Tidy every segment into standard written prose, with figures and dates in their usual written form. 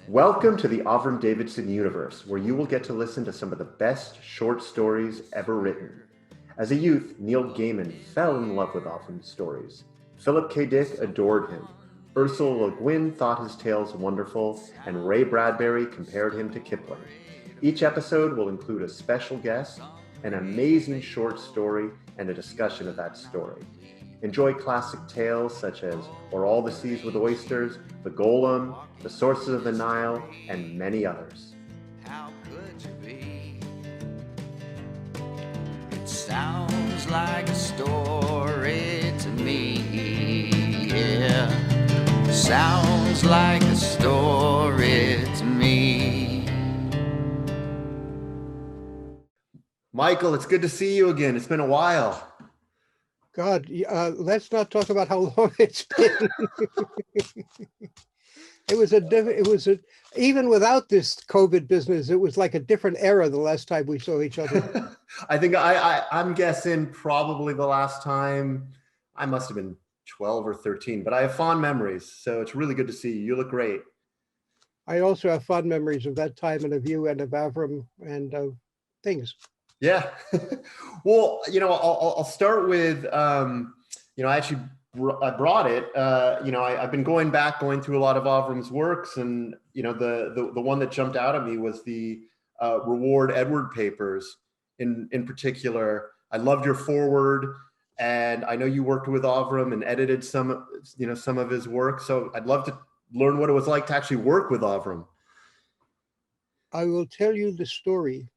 Welcome to the Avram Davidson universe, where you will get to listen to some of the best short stories ever written. As a youth, Neil Gaiman fell in love with Avram's stories. Philip K. Dick adored him. Ursula Le Guin thought his tales wonderful, and Ray Bradbury compared him to Kipling. Each episode will include a special guest, an amazing short story, and a discussion of that story. Enjoy classic tales such as O'er All the Seas with Oysters, The Golem, The Sources of the Nile, and many others. How could you be? It sounds like a story to me, yeah. Sounds like a story to me. Michael, it's good to see you again. It's been a while. God, let's not talk about how long it's been. Even without this COVID business, it was like a different era the last time we saw each other. I think I'm guessing probably the last time I must have been 12 or 13, but I have fond memories. So it's really good to see you. You look great. I also have fond memories of that time and of you and of Avram and of things. Yeah. Well, I'll start with, I brought it, I've been going through a lot of Avram's works, and, the one that jumped out at me was the Reward Edward papers in particular. I loved your foreword, and I know you worked with Avram and edited some of his work. So I'd love to learn what it was like to actually work with Avram. I will tell you the story.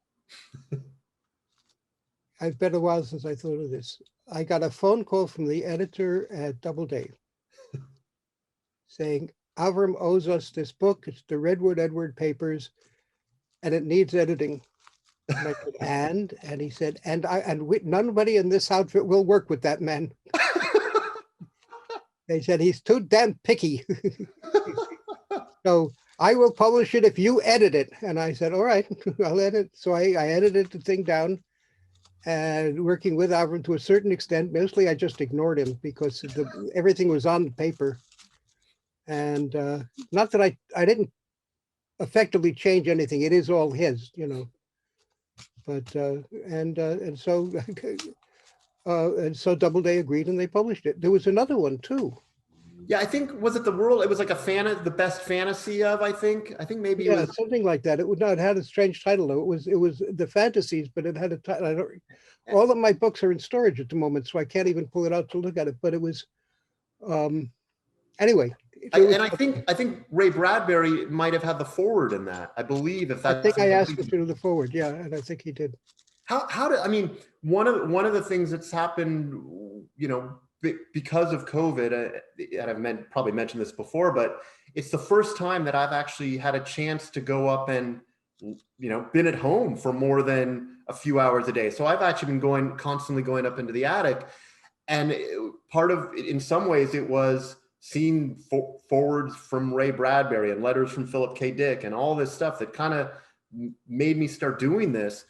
It's been a while since I thought of this. I got a phone call from the editor at Doubleday saying, Avram owes us this book. It's the Redwood Edward papers, and it needs editing. And I said, and he said, nobody in this outfit will work with that man. They said, he's too damn picky. So I will publish it if you edit it. And I said, all right, I'll edit. So I edited the thing down. And working with Avram to a certain extent, mostly I just ignored him because everything was on the paper. And not that I didn't effectively change anything. It is all his, But and so Doubleday agreed, and they published it. There was another one too. Yeah, I think, was it the world? It was like the best fantasy of, I think maybe. Yeah, it was something like that. It had a strange title though. It was the fantasies, but it had a title. All of my books are in storage at the moment, so I can't even pull it out to look at it. But it was, anyway. I think Ray Bradbury might have had the forward in that. I believe I think I asked him to do the forward, yeah, and I think he did. One of the things that's happened, because of COVID, and I've probably mentioned this before, but it's the first time that I've actually had a chance to go up and, been at home for more than a few hours a day. So I've actually been constantly going up into the attic, and in some ways it was seeing forwards from Ray Bradbury and letters from Philip K. Dick and all this stuff that kind of made me start doing this.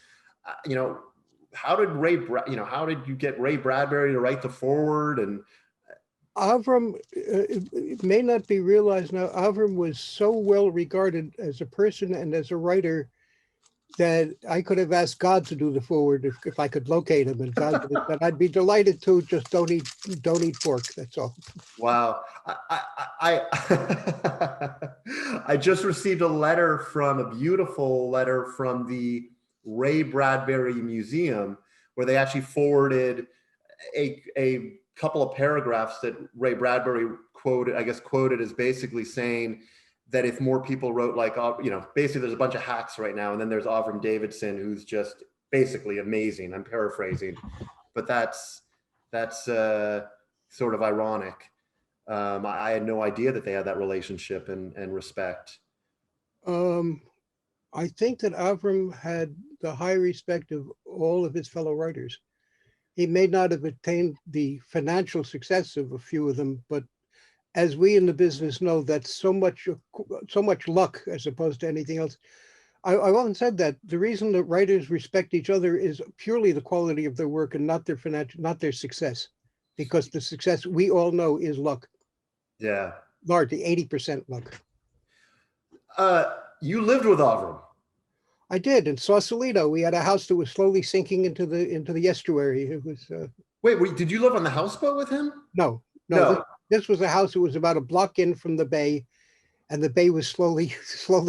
How did you get Ray Bradbury to write the foreword? And Avram, it may not be realized now, Avram was so well regarded as a person and as a writer that I could have asked God to do the foreword if I could locate him, and God did it, but I'd be delighted to. Just don't eat pork. That's all. Wow. I I just received a beautiful letter from the Ray Bradbury Museum, where they actually forwarded a couple of paragraphs that Ray Bradbury quoted as basically saying that if more people wrote basically there's a bunch of hacks right now, and then there's Avram Davidson, who's just basically amazing. I'm paraphrasing, but that's sort of ironic. I had no idea that they had that relationship and respect. I think that Avram had the high respect of all of his fellow writers. He may not have attained the financial success of a few of them, but as we in the business know, that's so much luck as opposed to anything else. I often said that the reason that writers respect each other is purely the quality of their work and not their success, because the success we all know is luck. Yeah. Largely 80% luck. You lived with Avram. I did in Sausalito. We had a house that was slowly sinking into the estuary. It was Wait, did you live on the houseboat with him? no. This was a house that was about a block in from the bay, and the bay was slowly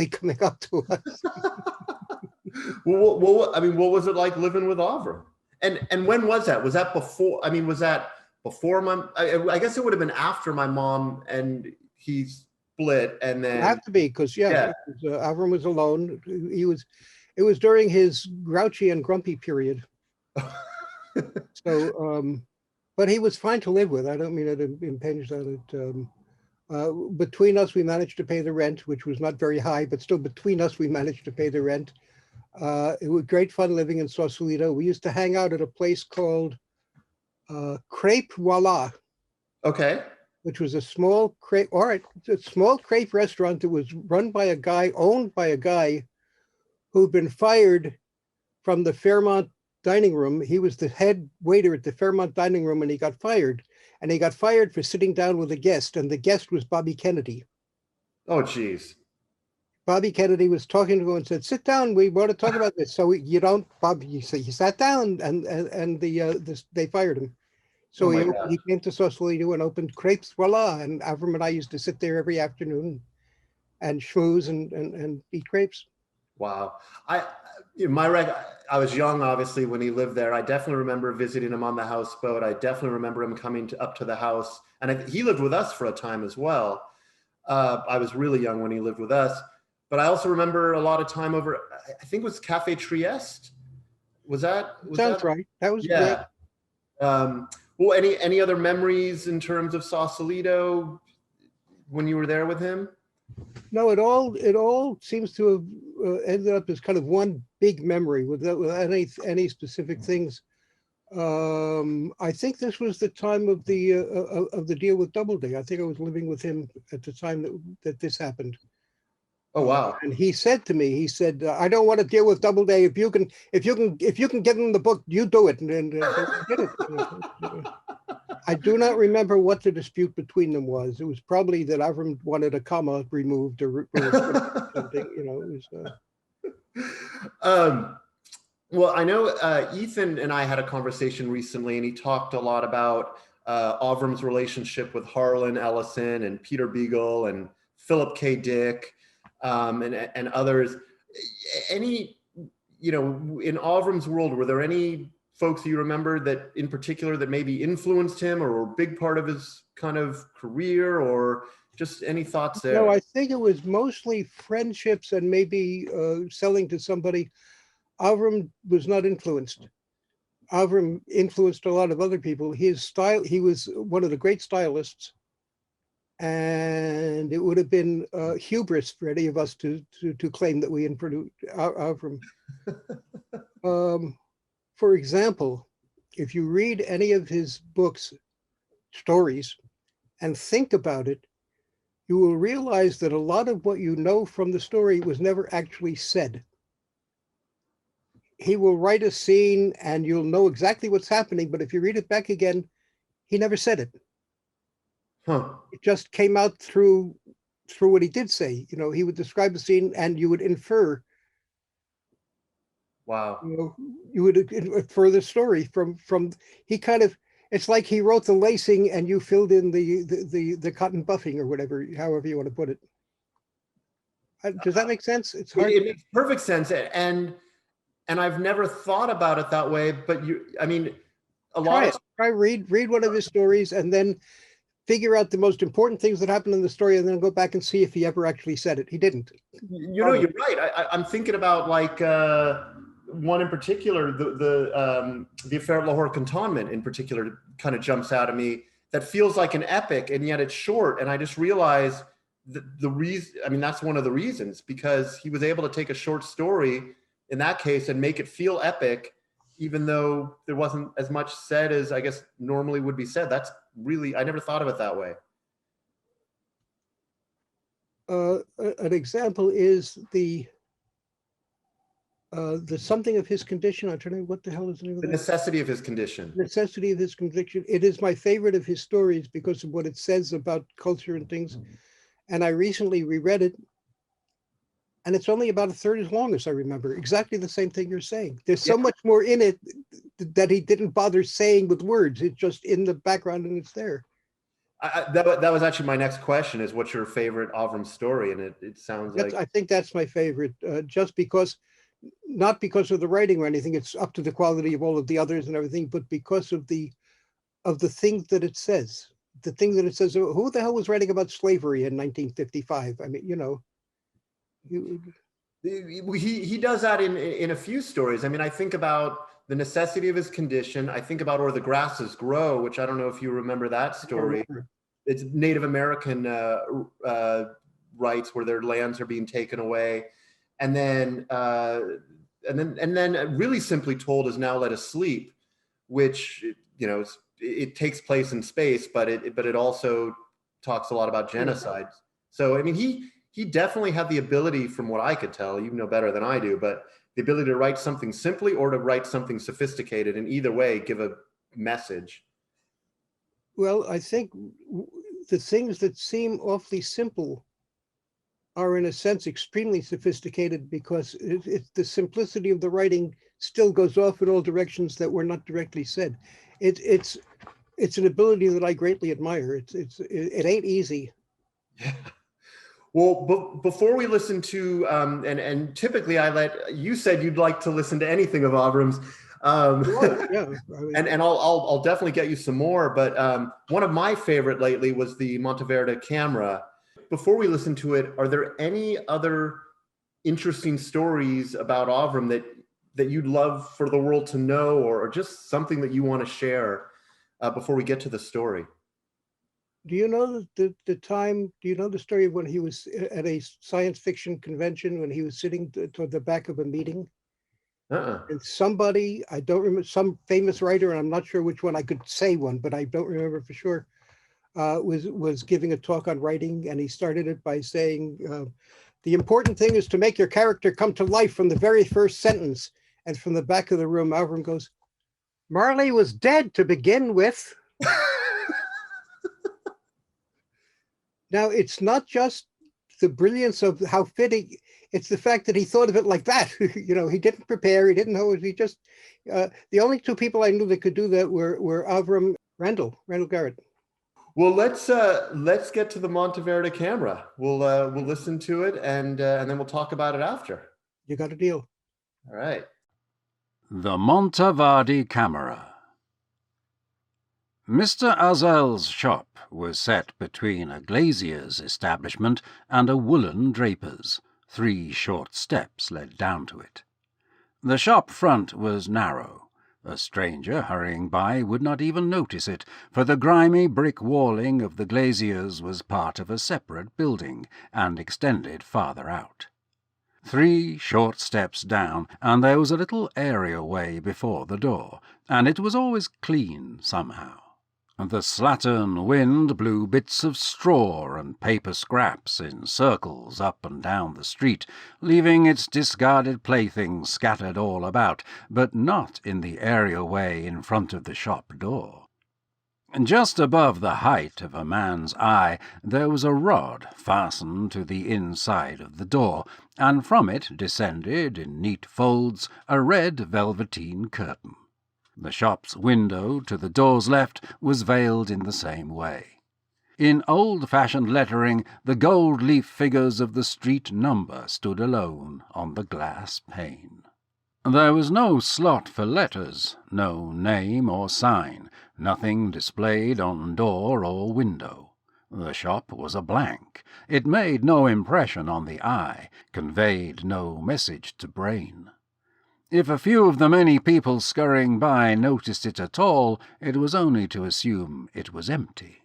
coming up to us. I mean, what was it like living with Avram? And when was that? Was that before? I mean, was that before my? I guess it would have been after my mom and he split, and then It had to be because Yeah. Avram was alone. It was during his grouchy and grumpy period. So, but he was fine to live with. I don't mean it impinged on it. Between us, we managed to pay the rent, which was not very high, but still between us, we managed to pay the rent. It was great fun living in Sausalito. We used to hang out at a place called Crepe Voila, Okay. which was a small crepe, a small crepe restaurant that was run by a guy, owned by a guy who'd been fired from the Fairmont dining room. He was the head waiter at the Fairmont dining room, and he got fired. And he got fired for sitting down with a guest, and the guest was Bobby Kennedy. Oh, geez. Bobby Kennedy was talking to him and said, "Sit down. We want to talk about this." So you don't, Bob. You sat down, and they fired him. So he came to Sausalito and opened Crepes Voila, and Avram and I used to sit there every afternoon and schmooze and eat crepes. Wow. I was young, obviously, when he lived there. I definitely remember visiting him on the houseboat. I definitely remember him coming up to the house, and he lived with us for a time as well. I was really young when he lived with us, but I also remember a lot of time over, I think it was Cafe Trieste. Sounds right. That was yeah. Great. Well, any other memories in terms of Sausalito when you were there with him? No, it all seems to have ended up as kind of one big memory without any specific things. I think this was the time of the deal with Doubleday. I think I was living with him at the time that this happened. Oh, wow. And he said to me, he said, "I don't want to deal with Doubleday. If you can get in the book, you do it." And he did it. I do not remember what the dispute between them was. It was probably that Avram wanted a comma removed or something. It was. Well, I know Ethan and I had a conversation recently, and he talked a lot about Avram's relationship with Harlan Ellison and Peter Beagle and Philip K. Dick and others. In Avram's world, were there any folks you remember that in particular that maybe influenced him or were a big part of his kind of career, or just any thoughts there? No, I think it was mostly friendships and maybe selling to somebody. Avram was not influenced. Avram influenced a lot of other people. His style, he was one of the great stylists, and it would have been hubris for any of us to claim that we influenced Avram. For example, if you read any of his books, stories, and think about it, you will realize that a lot of what you know from the story was never actually said. He will write a scene and you'll know exactly what's happening, but if you read it back again, he never said it. Huh. It just came out through what he did say. He would describe the scene and you would infer. Wow. You would infer the story from he kind of, it's like he wrote the lacing and you filled in the cotton buffing or whatever, however you want to put it. Does that make sense? It's hard. It makes perfect sense. And I've never thought about it that way, but try read one of his stories and then figure out the most important things that happened in the story and then go back and see if he ever actually said it. He didn't. You're right. I'm thinking about like one in particular, the affair of Lahore Cantonment in particular kind of jumps out at me. That feels like an epic and yet it's short. And I just realized the reason, that's one of the reasons, because he was able to take a short story in that case and make it feel epic, even though there wasn't as much said as I guess normally would be said. That's really, I never thought of it that way. An example is the something of his condition. I'm trying to, what the hell is the name of that? The Necessity of His Condition. Necessity of His Conviction. It is my favorite of his stories because of what it says about culture and things. And I recently reread it. and it's only about a third as long as I remember. Exactly the same thing you're saying. There's so Yeah. much more in it that he didn't bother saying with words. It's just in the background and it's there. That was actually my next question: is what's your favorite Avram story? And it sounds like I think that's my favorite, just because, not because of the writing or anything. It's up to the quality of all of the others and everything, but because of the things that it says. The thing that it says. Who the hell was writing about slavery in 1955? I mean, he does that in a few stories. I mean, I think about the necessity of his condition. I think about Or the Grasses Grow, which I don't know if you remember that story. It's Native American rights where their lands are being taken away, and then really simply told is Now Let Us Sleep, which it takes place in space, but it also talks a lot about genocide. So I mean, he definitely had the ability, from what I could tell, you know better than I do, but the ability to write something simply or to write something sophisticated, and either way give a message. Well, I think the things that seem awfully simple are in a sense extremely sophisticated, because the simplicity of the writing still goes off in all directions that were not directly said. It's an ability that I greatly admire. It ain't easy. Yeah. Well, before we listen to, and typically you said you'd like to listen to anything of Avram's, Yeah, and I'll definitely get you some more. But one of my favorite lately was the Montavarde Camera. Before we listen to it, are there any other interesting stories about Avram that you'd love for the world to know, or just something that you want to share before we get to the story? Do you know the time? Do you know the story of when he was at a science fiction convention, when he was sitting toward the back of a meeting? And somebody, I don't remember, some famous writer, and I'm not sure which one, I could say one, but I don't remember for sure, was giving a talk on writing, and he started it by saying, the important thing is to make your character come to life from the very first sentence. And from the back of the room, Avram goes, Marley was dead to begin with. Now, it's not just the brilliance of how fitting, it's the fact that he thought of it like that. He didn't prepare, he didn't know, he just, the only two people I knew that could do that were Avram Randall Garrett. Well, let's get to the Montavarde Camera. We'll listen to it, and then we'll talk about it after. You got a deal. All right. The Montavarde Camera. Mr. Azel's shop was set between a glazier's establishment and a woolen draper's. 3 short steps led down to it. The shop front was narrow. A stranger hurrying by would not even notice it, for the grimy brick walling of the glazier's was part of a separate building, and extended farther out. 3 short steps down, and there was a little areaway before the door, and it was always clean somehow. The slattern wind blew bits of straw and paper scraps in circles up and down the street, leaving its discarded playthings scattered all about, but not in the areaway in front of the shop door. Just above the height of a man's eye there was a rod fastened to the inside of the door, and from it descended in neat folds a red velveteen curtain. The shop's window to the door's left was veiled in the same way. In old-fashioned lettering, the gold-leaf figures of the street number stood alone on the glass pane. There was no slot for letters, no name or sign, nothing displayed on door or window. The shop was a blank. It made no impression on the eye, conveyed no message to brain. If a few of the many people scurrying by noticed it at all, it was only to assume it was empty.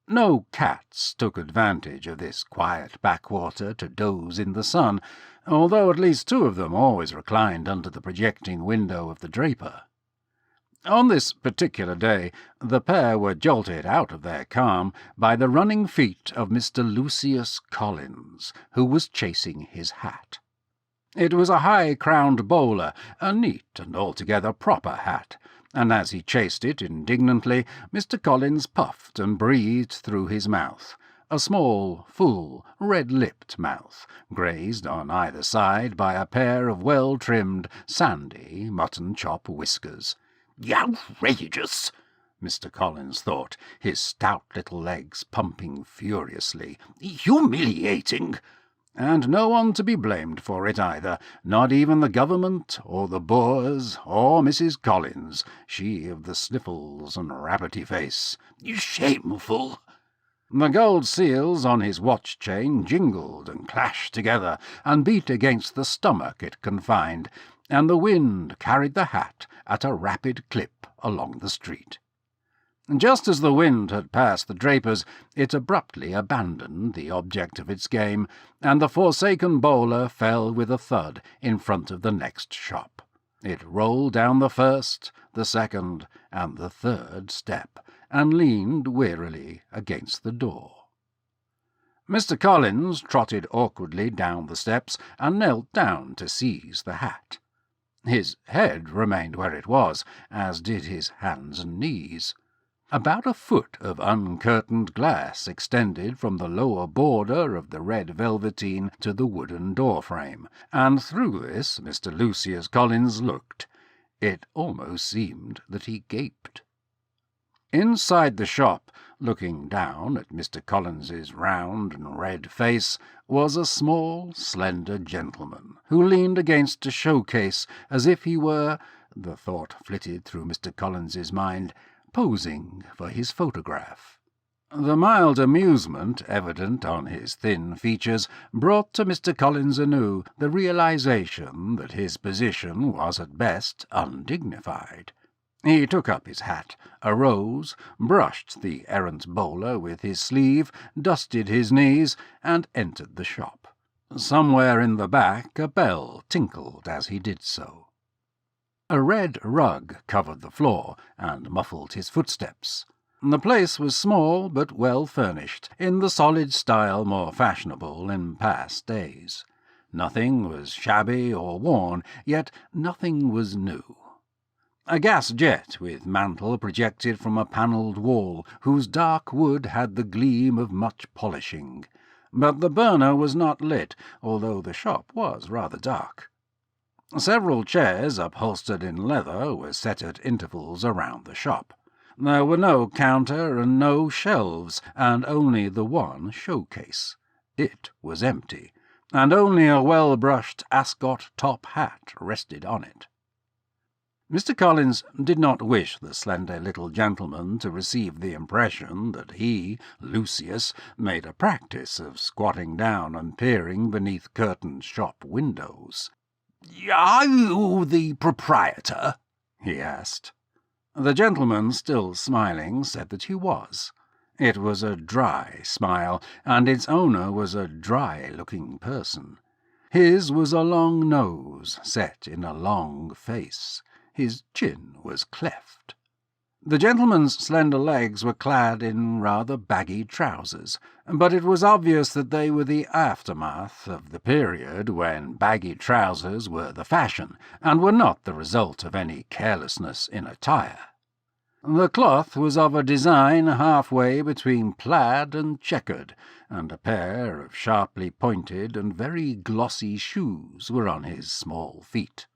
No cats took advantage of this quiet backwater to doze in the sun, although at least 2 of them always reclined under the projecting window of the draper. On this particular day, the pair were jolted out of their calm by the running feet of Mr. Lucius Collins, who was chasing his hat. It was a high-crowned bowler, a neat and altogether proper hat, and as he chased it indignantly, Mr. Collins puffed and breathed through his mouth. A small, full, red-lipped mouth, grazed on either side by a pair of well-trimmed, sandy mutton-chop whiskers. "Outrageous!" Mr. Collins thought, his stout little legs pumping furiously. "Humiliating!" And no one to be blamed for it either, not even the government, or the Boers, or Mrs. Collins, she of the sniffles and rabbity face. "Shameful!" The gold seals on his watch-chain jingled and clashed together, and beat against the stomach it confined, and the wind carried the hat at a rapid clip along the street. Just as the wind had passed the drapers, it abruptly abandoned the object of its game, and the forsaken bowler fell with a thud in front of the next shop. It rolled down the first, the second, and the third step, and leaned wearily against the door. Mr. Collins trotted awkwardly down the steps and knelt down to seize the hat. His head remained where it was, as did his hands and knees. About a foot of uncurtained glass extended from the lower border of the red velveteen to the wooden door-frame, and through this Mr. Lucius Collins looked. It almost seemed that he gaped. Inside the shop, looking down at Mr. Collins's round and red face, was a small, slender gentleman, who leaned against a showcase as if he were, the thought flitted through Mr. Collins's mind, posing for his photograph. The mild amusement evident on his thin features brought to Mr. Collins anew the realization that his position was at best undignified. He took up his hat, arose, brushed the errant bowler with his sleeve, dusted his knees, and entered the shop. Somewhere in the back a bell tinkled as he did so. A red rug covered the floor and muffled his footsteps. The place was small but well furnished, in the solid style more fashionable in past days. Nothing was shabby or worn, yet nothing was new. A gas jet with mantle projected from a panelled wall, whose dark wood had the gleam of much polishing. But the burner was not lit, although the shop was rather dark. Several chairs upholstered in leather were set at intervals around the shop. There were no counter and no shelves, and only the one showcase. It was empty, and only a well-brushed ascot top hat rested on it. Mr. Collins did not wish the slender little gentleman to receive the impression that he, Lucius, made a practice of squatting down and peering beneath curtained shop windows. "Are you the proprietor?" he asked. The gentleman, still smiling, said that he was. It was a dry smile, and its owner was a dry-looking person. His was a long nose set in a long face. His chin was cleft. The gentleman's slender legs were clad in rather baggy trousers, but it was obvious that they were the aftermath of the period when baggy trousers were the fashion, and were not the result of any carelessness in attire. The cloth was of a design halfway between plaid and checkered, and a pair of sharply pointed and very glossy shoes were on his small feet.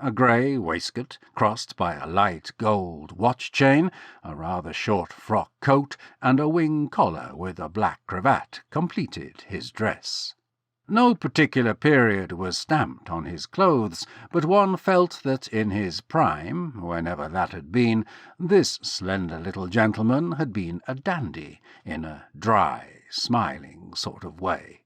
A grey waistcoat, crossed by a light gold watch-chain, a rather short frock coat, and a wing collar with a black cravat completed his dress. No particular period was stamped on his clothes, but one felt that in his prime, whenever that had been, this slender little gentleman had been a dandy, in a dry, smiling sort of way.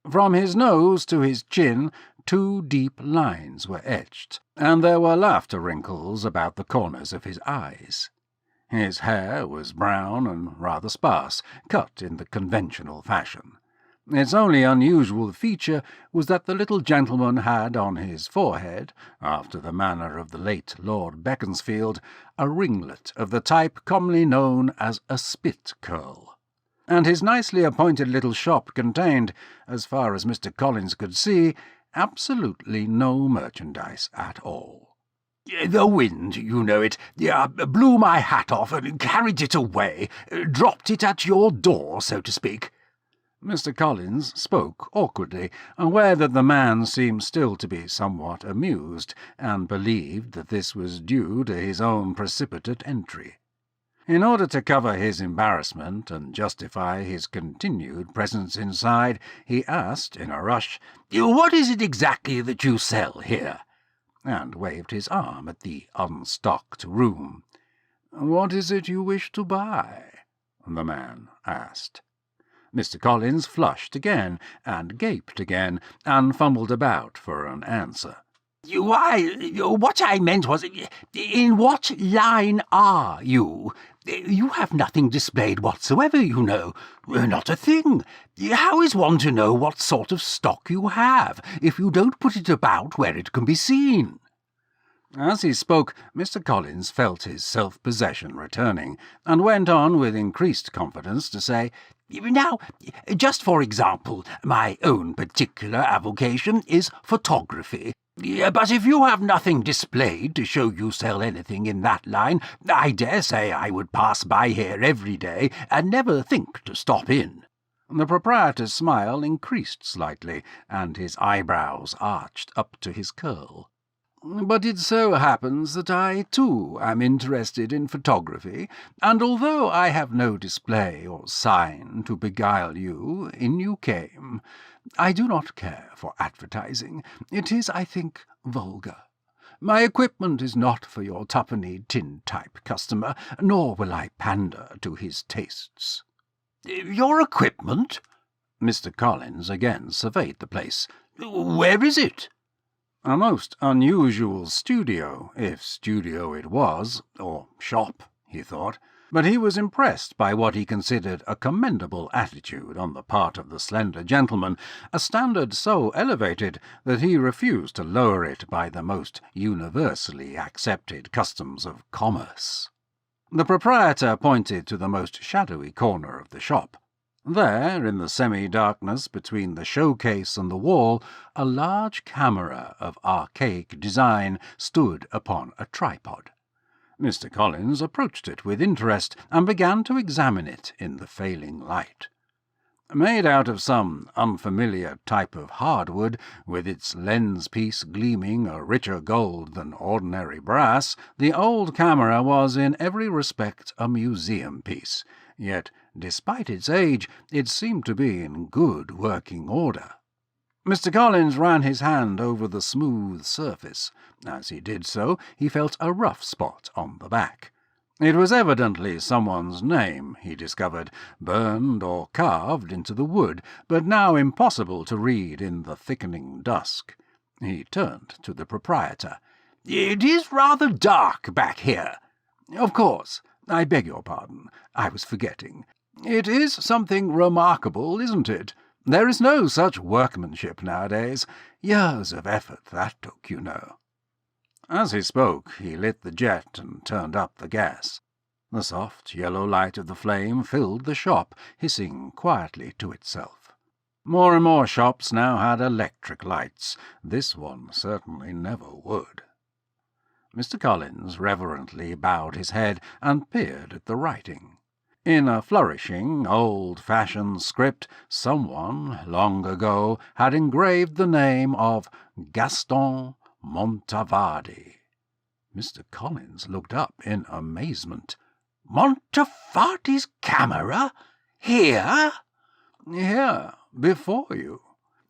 From his nose to his chin 2 deep lines were etched, and there were laughter wrinkles about the corners of his eyes. His hair was brown and rather sparse, cut in the conventional fashion. Its only unusual feature was that the little gentleman had on his forehead, after the manner of the late Lord Beaconsfield, a ringlet of the type commonly known as a spit curl. And his nicely appointed little shop contained, as far as Mr. Collins could see, absolutely no merchandise at all. "The wind, you know it, blew my hat off and carried it away, dropped it at your door, so to speak," Mr. Collins spoke awkwardly, aware that the man seemed still to be somewhat amused, and believed that this was due to his own precipitate entry. In order to cover his embarrassment and justify his continued presence inside, he asked in a rush, "What is it exactly that you sell here?" and waved his arm at the unstocked room. "What is it you wish to buy?" the man asked. Mr. Collins flushed again, and gaped again, and fumbled about for an answer. "Why, what I meant was, in what line are you? You have nothing displayed whatsoever, you know. Not a thing. How is one to know what sort of stock you have, if you don't put it about where it can be seen?" As he spoke, Mr. Collins felt his self-possession returning, and went on with increased confidence to say, "Now, just for example, my own particular avocation is photography. But if you have nothing displayed to show you sell anything in that line, I dare say I would pass by here every day and never think to stop in." The proprietor's smile increased slightly, and his eyebrows arched up to his curl. "But it so happens that I, too, am interested in photography, and although I have no display or sign to beguile you, in you came. I do not care for advertising. It is, I think, vulgar. My equipment is not for your twopenny tin-type customer, nor will I pander to his tastes." "Your equipment?" Mr. Collins again surveyed the place. "Where is it?" A most unusual studio, if studio it was, or shop, he thought, but he was impressed by what he considered a commendable attitude on the part of the slender gentleman, a standard so elevated that he refused to lower it by the most universally accepted customs of commerce. The proprietor pointed to the most shadowy corner of the shop. There, in the semi-darkness between the showcase and the wall, a large camera of archaic design stood upon a tripod. Mr. Collins approached it with interest and began to examine it in the failing light. Made out of some unfamiliar type of hardwood, with its lens-piece gleaming a richer gold than ordinary brass, the old camera was in every respect a museum piece, yet, despite its age, it seemed to be in good working order. Mr. Collins ran his hand over the smooth surface. As he did so, he felt a rough spot on the back. It was evidently someone's name, he discovered, burned or carved into the wood, but now impossible to read in the thickening dusk. He turned to the proprietor. "It is rather dark back here. Of course, I beg your pardon. I was forgetting. It is something remarkable, isn't it? There is no such workmanship nowadays. Years of effort that took, you know." As he spoke, he lit the jet and turned up the gas. The soft yellow light of the flame filled the shop, hissing quietly to itself. More and more shops now had electric lights. This one certainly never would. Mr. Collins reverently bowed his head and peered at the writing. In a flourishing, old-fashioned script, someone, long ago, had engraved the name of Gaston Montavarde. Mr. Collins looked up in amazement. "Montavarde's Camera? Here?" "Here, before you.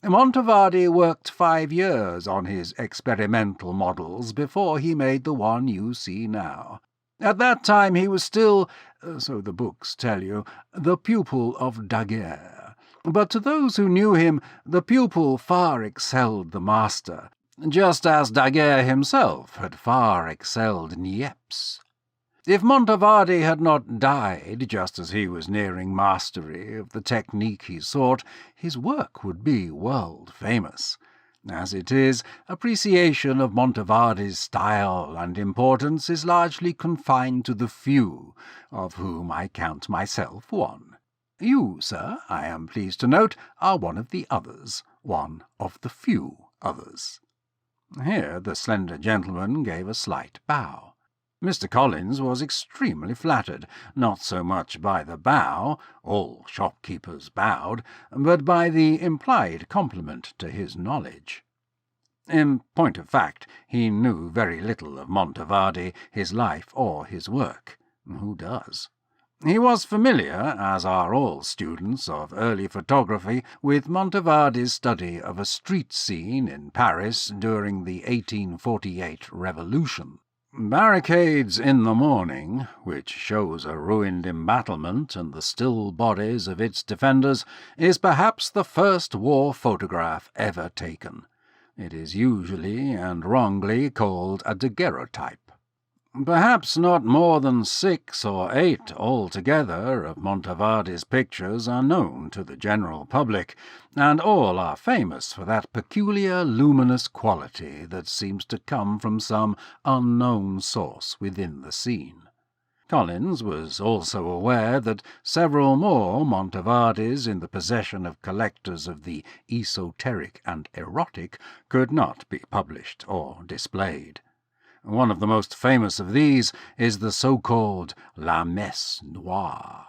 Montavarde worked 5 years on his experimental models before he made the one you see now. At that time he was still, so the books tell you, the pupil of Daguerre. But to those who knew him, the pupil far excelled the master, just as Daguerre himself had far excelled Niepce. If Montavarde had not died just as he was nearing mastery of the technique he sought, his work would be world-famous. As it is, appreciation of Montavarde's style and importance is largely confined to the few, of whom I count myself one. You, sir, I am pleased to note, are one of the others, one of the few others." Here the slender gentleman gave a slight bow. Mr. Collins was extremely flattered, not so much by the bow, all shopkeepers bowed, but by the implied compliment to his knowledge. In point of fact, he knew very little of Montavarde, his life, or his work. Who does? He was familiar, as are all students of early photography, with Montavarde's study of a street scene in Paris during the 1848 Revolution. Barricades in the Morning, which shows a ruined embattlement and the still bodies of its defenders, is perhaps the first war photograph ever taken. It is usually and wrongly called a daguerreotype. Perhaps not more than 6 or 8 altogether of Montavarde's pictures are known to the general public, and all are famous for that peculiar luminous quality that seems to come from some unknown source within the scene. Collins was also aware that several more Montavardes in the possession of collectors of the esoteric and erotic could not be published or displayed. One of the most famous of these is the so-called La Messe Noire.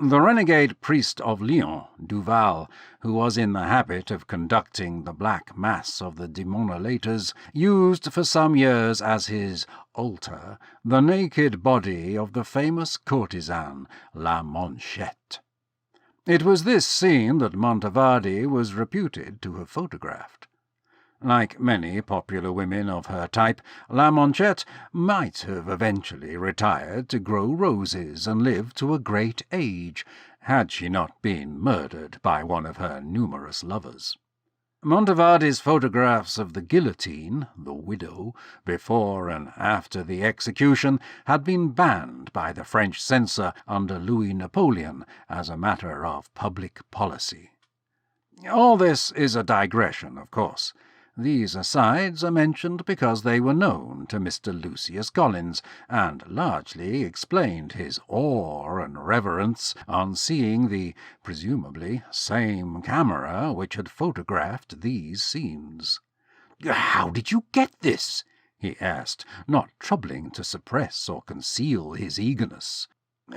The renegade priest of Lyon, Duval, who was in the habit of conducting the Black Mass of the Demonolators, used for some years as his altar the naked body of the famous courtesan La Manchette. It was this scene that Montavarde was reputed to have photographed. Like many popular women of her type, La Manchette might have eventually retired to grow roses and live to a great age, had she not been murdered by one of her numerous lovers. Montavarde's photographs of the guillotine, the widow, before and after the execution, had been banned by the French censor under Louis Napoleon as a matter of public policy. All this is a digression, of course. These asides are mentioned because they were known to Mr. Lucius Collins, and largely explained his awe and reverence on seeing the, presumably, same camera which had photographed these scenes. "How did you get this?" he asked, not troubling to suppress or conceal his eagerness.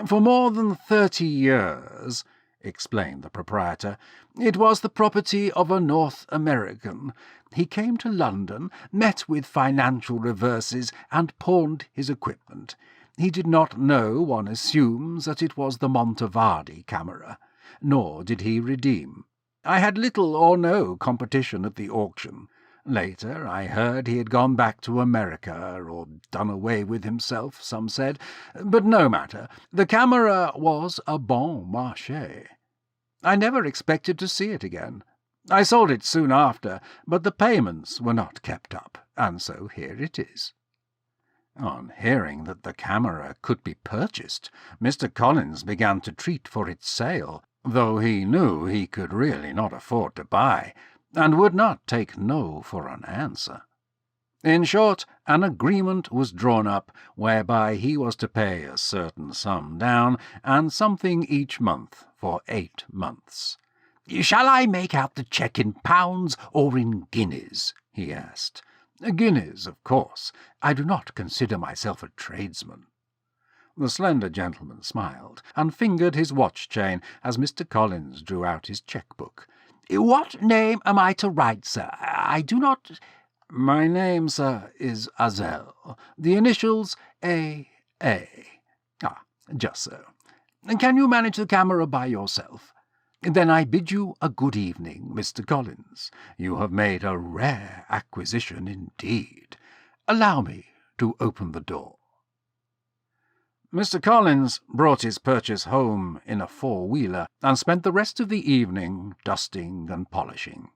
"For more than 30 years," explained the proprietor, "it was the property of a North American. He came to London, met with financial reverses, and pawned his equipment. He did not know, one assumes, that it was the Montavarde camera, nor did he redeem. I had little or no competition at the auction. Later I heard he had gone back to America, or done away with himself, some said, but no matter. The camera was a bon marché. I never expected to see it again. I sold it soon after, but the payments were not kept up, and so here it is." On hearing that the camera could be purchased, Mr. Collins began to treat for its sale, though he knew he could really not afford to buy, and would not take no for an answer. In short, an agreement was drawn up whereby he was to pay a certain sum down and something each month for 8 months. "Shall I make out the cheque in pounds or in guineas?" he asked. "Guineas, of course. I do not consider myself a tradesman." The slender gentleman smiled, and fingered his watch-chain as Mr. Collins drew out his cheque-book. "What name am I to write, sir? I do not—" "My name, sir, is Azel. The initials A.A. Ah, just so. Can you manage the camera by yourself? Then I bid you a good evening, Mr. Collins. You have made a rare acquisition indeed. Allow me to open the door." Mr. Collins brought his purchase home in a 4-wheeler, and spent the rest of the evening dusting and polishing.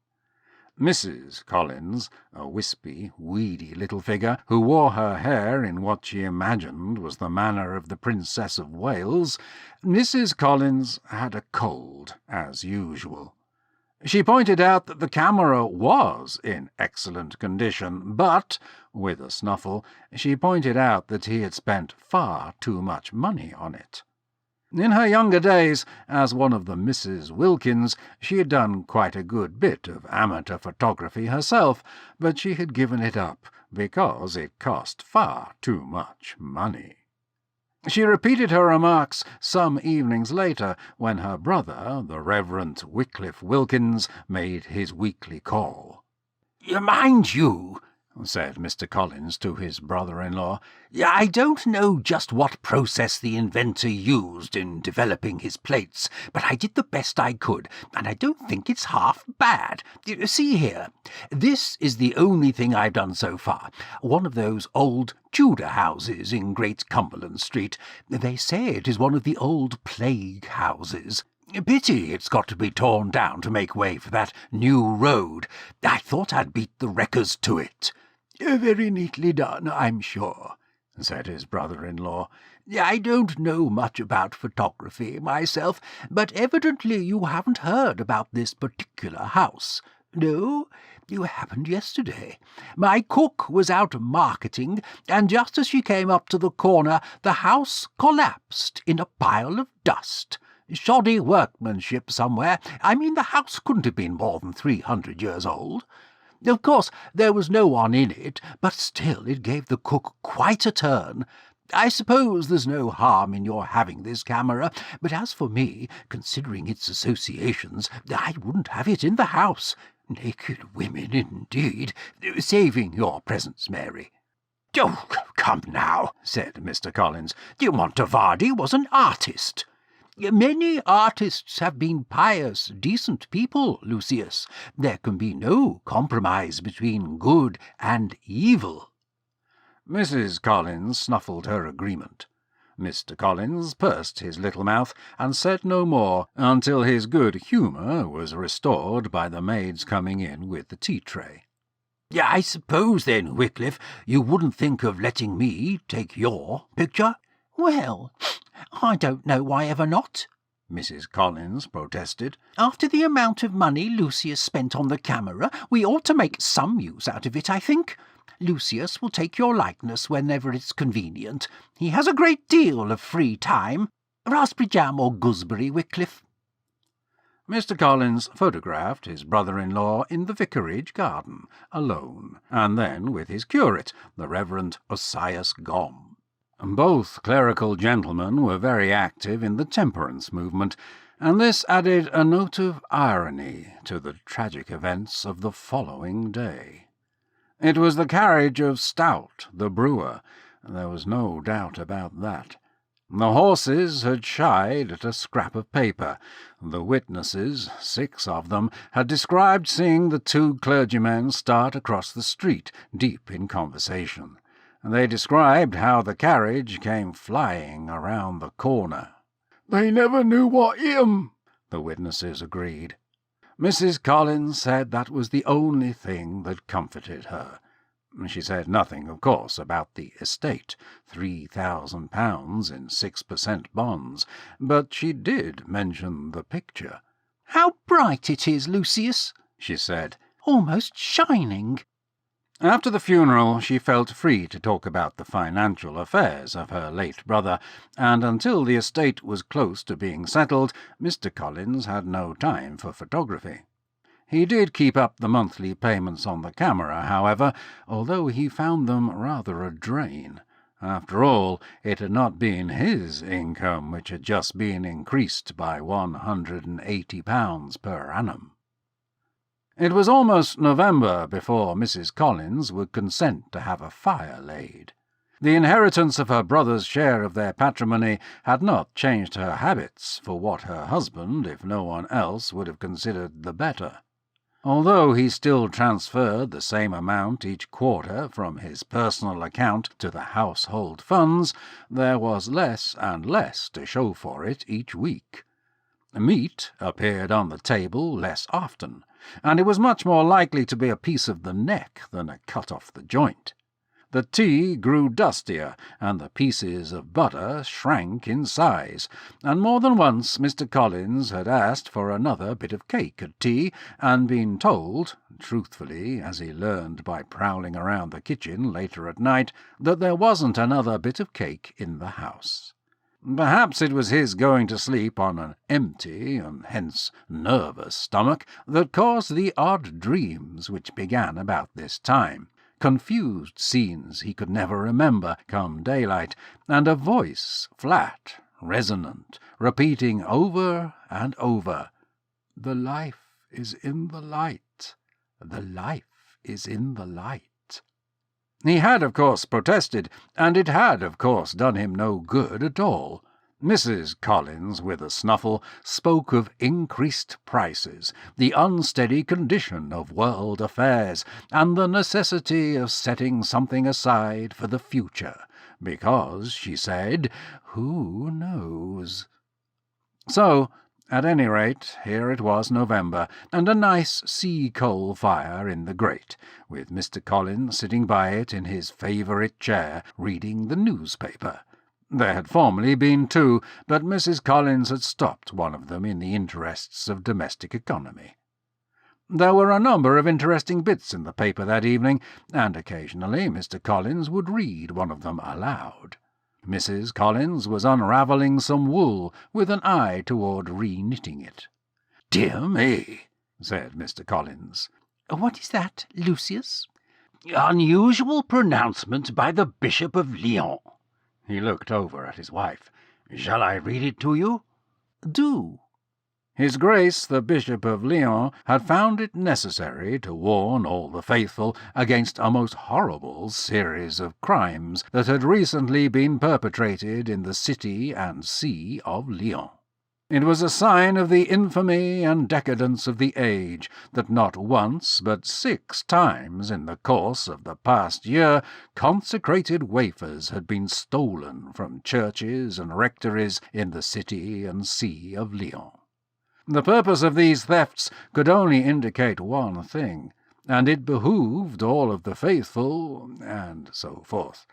Mrs. Collins, a wispy, weedy little figure, who wore her hair in what she imagined was the manner of the Princess of Wales, Mrs. Collins had a cold, as usual. She pointed out that the camera was in excellent condition, but, with a snuffle, she pointed out that he had spent far too much money on it. In her younger days, as one of the Misses Wilkins, she had done quite a good bit of amateur photography herself, but she had given it up because it cost far too much money. She repeated her remarks some evenings later when her brother, the Reverend Wycliffe Wilkins, made his weekly call. "Mind you," said Mr. Collins to his brother-in-law, "I don't know just what process the inventor used in developing his plates, but I did the best I could, and I don't think it's half bad. See here, this is the only thing I've done so far. One of those old Tudor houses in Great Cumberland Street. They say it is one of the old plague houses. Pity it's got to be torn down to make way for that new road. I thought I'd beat the wreckers to it." "Very neatly done, I'm sure," said his brother-in-law. "I don't know much about photography myself, but evidently you haven't heard about this particular house. No? You happened yesterday. My cook was out marketing, and just as she came up to the corner, the house collapsed in a pile of dust. Shoddy workmanship somewhere. I mean, the house couldn't have been more than 300 years old. Of course, there was no one in it, but still it gave the cook quite a turn. I suppose there's no harm in your having this camera, but as for me, considering its associations, I wouldn't have it in the house. Naked women, indeed. Saving your presence, Mary." "Oh, come now," said Mr. Collins. "Montavarde was an artist." "Many artists have been pious, decent people, Lucius. There can be no compromise between good and evil." Mrs. Collins snuffled her agreement. Mr. Collins pursed his little mouth and said no more until his good humour was restored by the maid's coming in with the tea-tray. "I suppose, then, Wycliffe, you wouldn't think of letting me take your picture?" "Well, I don't know why ever not," Mrs. Collins protested. "After the amount of money Lucius spent on the camera, we ought to make some use out of it, I think. Lucius will take your likeness whenever it's convenient. He has a great deal of free time. Raspberry jam or gooseberry, Wycliffe?" Mr. Collins photographed his brother-in-law in the vicarage garden, alone, and then with his curate, the Reverend Osias Gom. Both clerical gentlemen were very active in the temperance movement, and this added a note of irony to the tragic events of the following day. It was the carriage of Stout, the brewer. There was no doubt about that. The horses had shied at a scrap of paper. The witnesses, 6 of them, had described seeing the 2 clergymen start across the street, deep in conversation. They described how the carriage came flying around the corner. "They never knew what hit 'em," the witnesses agreed. Mrs. Collins said that was the only thing that comforted her. She said nothing, of course, about the estate, £3,000 in 6% bonds, but she did mention the picture. "How bright it is, Lucius," she said. "Almost shining." After the funeral, she felt free to talk about the financial affairs of her late brother, and until the estate was close to being settled, Mr. Collins had no time for photography. He did keep up the monthly payments on the camera, however, although he found them rather a drain. After all, it had not been his income which had just been increased by £180 per annum. It was almost November before Mrs. Collins would consent to have a fire laid. The inheritance of her brother's share of their patrimony had not changed her habits for what her husband, if no one else, would have considered the better. Although he still transferred the same amount each quarter from his personal account to the household funds, there was less and less to show for it each week. Meat appeared on the table less often, and it was much more likely to be a piece of the neck than a cut off the joint. The tea grew dustier, and the pieces of butter shrank in size, and more than once Mr. Collins had asked for another bit of cake at tea, and been told, truthfully, as he learned by prowling around the kitchen later at night, that there wasn't another bit of cake in the house. Perhaps it was his going to sleep on an empty, and hence nervous, stomach that caused the odd dreams which began about this time, confused scenes he could never remember come daylight, and a voice, flat, resonant, repeating over and over, "The life is in the light. The life is in the light." He had, of course, protested, and it had, of course, done him no good at all. Mrs. Collins, with a snuffle, spoke of increased prices, the unsteady condition of world affairs, and the necessity of setting something aside for the future, because, she said, who knows? So, at any rate, here it was November, and a nice sea-coal fire in the grate, with Mr. Collins sitting by it in his favourite chair, reading the newspaper. There had formerly been two, but Mrs. Collins had stopped one of them in the interests of domestic economy. There were a number of interesting bits in the paper that evening, and occasionally Mr. Collins would read one of them aloud. Mrs. Collins was unravelling some wool with an eye toward re-knitting it. "Dear me," said Mr. Collins. "What is that, Lucius?" "Unusual pronouncement by the Bishop of Lyons." He looked over at his wife. "Shall I read it to you?" "Do." His Grace the Bishop of Lyons had found it necessary to warn all the faithful against a most horrible series of crimes that had recently been perpetrated in the city and sea of Lyons. It was a sign of the infamy and decadence of the age that not once but 6 times in the course of the past year consecrated wafers had been stolen from churches and rectories in the city and sea of Lyons. The purpose of these thefts could only indicate one thing, and it behooved all of the faithful, and so forth.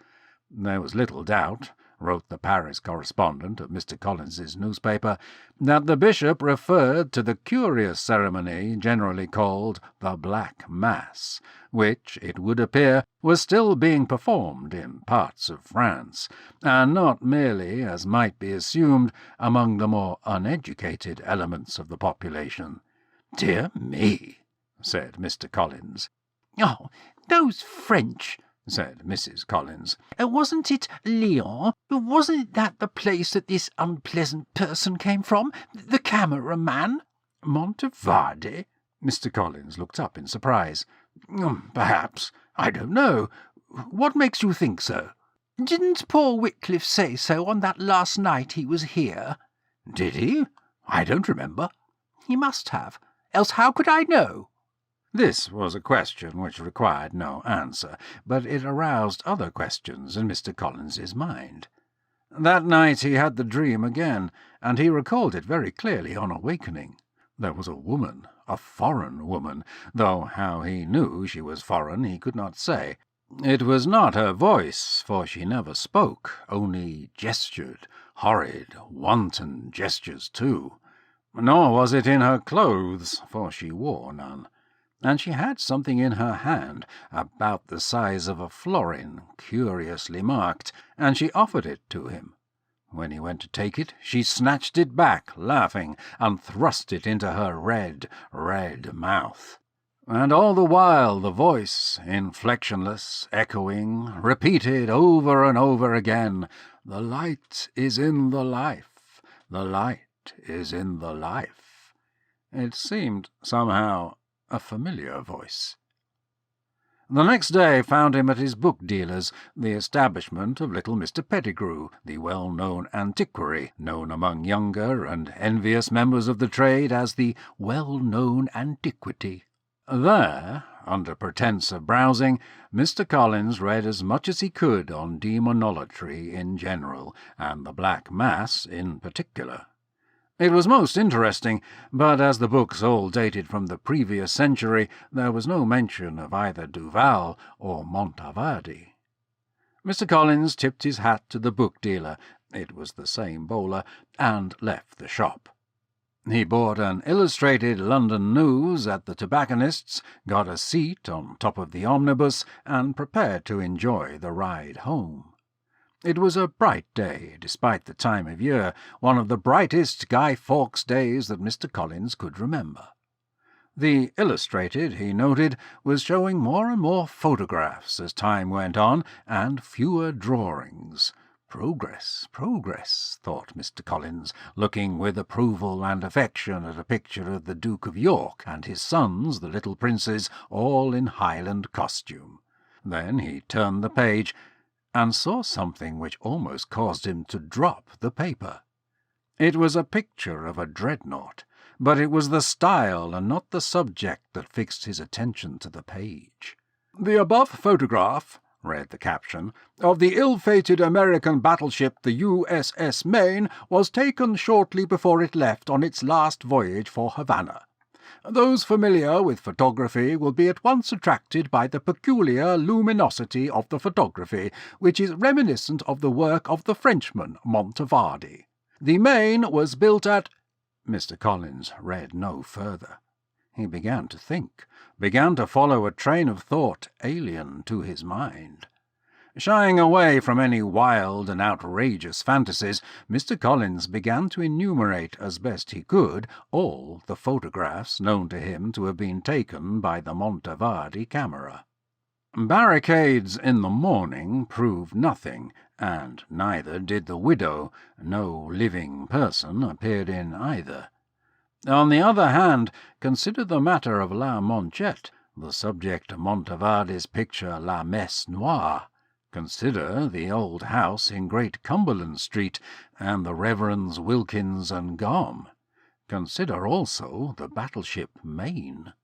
There was little doubt, wrote the Paris correspondent of Mr. Collins's newspaper, that the bishop referred to the curious ceremony generally called the Black Mass, which, it would appear, was still being performed in parts of France, and not merely, as might be assumed, among the more uneducated elements of the population. "Dear me," said Mr. Collins. "Oh, those French," said Mrs. Collins. "Wasn't it Lyons? Wasn't that the place that this unpleasant person came from, the camera-man?" "Montavarde?" Mr. Collins looked up in surprise. "Perhaps. I don't know. What makes you think so?" "Didn't poor Whitcliffe say so on that last night he was here?" "Did he? I don't remember." "He must have. Else how could I know?" This was a question which required no answer, but it aroused other questions in Mr. Collins's mind. That night he had the dream again, and he recalled it very clearly on awakening. There was a woman, a foreign woman, though how he knew she was foreign he could not say. It was not her voice, for she never spoke, only gestured, horrid, wanton gestures too. Nor was it in her clothes, for she wore none. And she had something in her hand, about the size of a florin, curiously marked, and she offered it to him. When he went to take it, she snatched it back, laughing, and thrust it into her red, red mouth. And all the while the voice, inflectionless, echoing, repeated over and over again, "The light is in the life, the light is in the life." It seemed, somehow, a familiar voice. The next day found him at his book dealer's, the establishment of little Mr. Pettigrew, the well-known antiquary, known among younger and envious members of the trade as the well-known antiquity. There, under pretence of browsing, Mr. Collins read as much as he could on demonolatry in general, and the Black Mass in particular. It was most interesting, but as the books all dated from the previous century, there was no mention of either Duval or Montavarde. Mr. Collins tipped his hat to the book dealer, it was the same bowler, and left the shop. He bought an illustrated London News at the tobacconist's, got a seat on top of the omnibus, and prepared to enjoy the ride home. It was a bright day, despite the time of year, one of the brightest Guy Fawkes days that Mr. Collins could remember. The Illustrated, he noted, was showing more and more photographs as time went on, and fewer drawings. Progress, progress, thought Mr. Collins, looking with approval and affection at a picture of the Duke of York and his sons, the little princes, all in Highland costume. Then he turned the page and saw something which almost caused him to drop the paper. It was a picture of a dreadnought, but it was the style and not the subject that fixed his attention to the page. "The above photograph," read the caption, "of the ill-fated American battleship the USS Maine was taken shortly before it left on its last voyage for Havana. Those familiar with photography will be at once attracted by the peculiar luminosity of the photography, which is reminiscent of the work of the Frenchman Montavarde. The Maine was built at—" Mr. Collins read no further. He began to think, began to follow a train of thought alien to his mind. Shying away from any wild and outrageous fantasies, Mr. Collins began to enumerate as best he could all the photographs known to him to have been taken by the Montavarde Camera. Barricades in the morning proved nothing, and neither did the widow. No living person appeared in either. On the other hand, consider the matter of La Monchette, the subject of Montavarde's picture La Messe Noire. Consider the old house in Great Cumberland Street, and the Reverends Wilkins and Gom. Consider also the battleship Maine.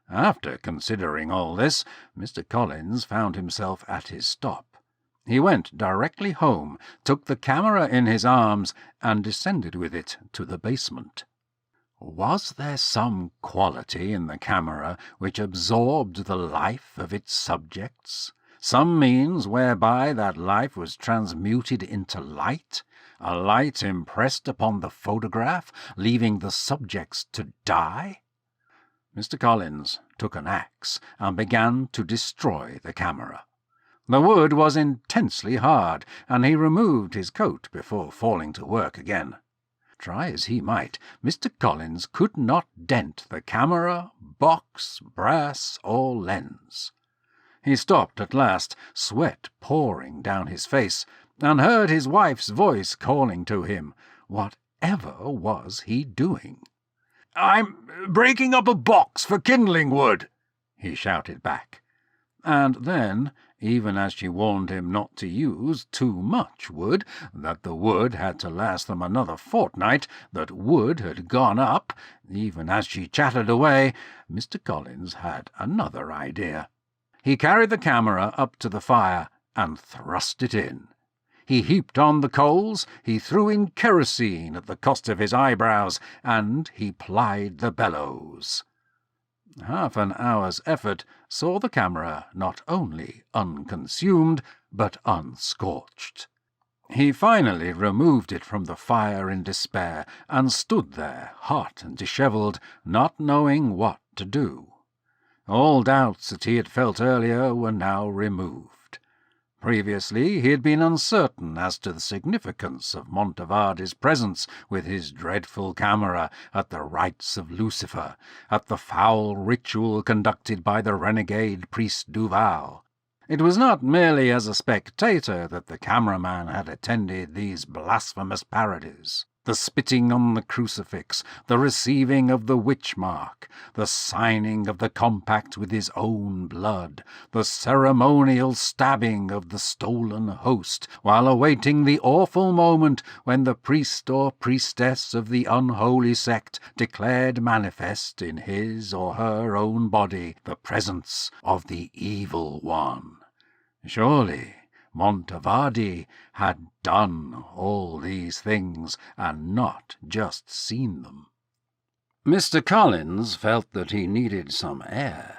After considering all this, Mr. Collins found himself at his stop. He went directly home, took the camera in his arms, and descended with it to the basement. Was there some quality in the camera which absorbed the life of its subjects? Some means whereby that life was transmuted into light, a light impressed upon the photograph, leaving the subjects to die? Mr. Collins took an axe and began to destroy the camera. The wood was intensely hard, and he removed his coat before falling to work again. Try as he might, Mr. Collins could not dent the camera, box, brass, or lens. He stopped at last, sweat pouring down his face, and heard his wife's voice calling to him. Whatever was he doing? "I'm breaking up a box for kindling wood," he shouted back. And then, even as she warned him not to use too much wood, that the wood had to last them another fortnight, that wood had gone up, even as she chattered away, Mr. Collins had another idea. He carried the camera up to the fire and thrust it in. He heaped on the coals, he threw in kerosene at the cost of his eyebrows, and he plied the bellows. Half an hour's effort saw the camera not only unconsumed, but unscorched. He finally removed it from the fire in despair, and stood there, hot and dishevelled, not knowing what to do. All doubts that he had felt earlier were now removed. Previously he had been uncertain as to the significance of Montavarde's presence with his dreadful camera at the rites of Lucifer, at the foul ritual conducted by the renegade priest Duval. It was not merely as a spectator that the cameraman had attended these blasphemous parodies. The spitting on the crucifix, the receiving of the witch mark, the signing of the compact with his own blood, the ceremonial stabbing of the stolen host, while awaiting the awful moment when the priest or priestess of the unholy sect declared manifest in his or her own body the presence of the evil one. Surely Montavarde had done all these things, and not just seen them. Mr. Collins felt that he needed some air.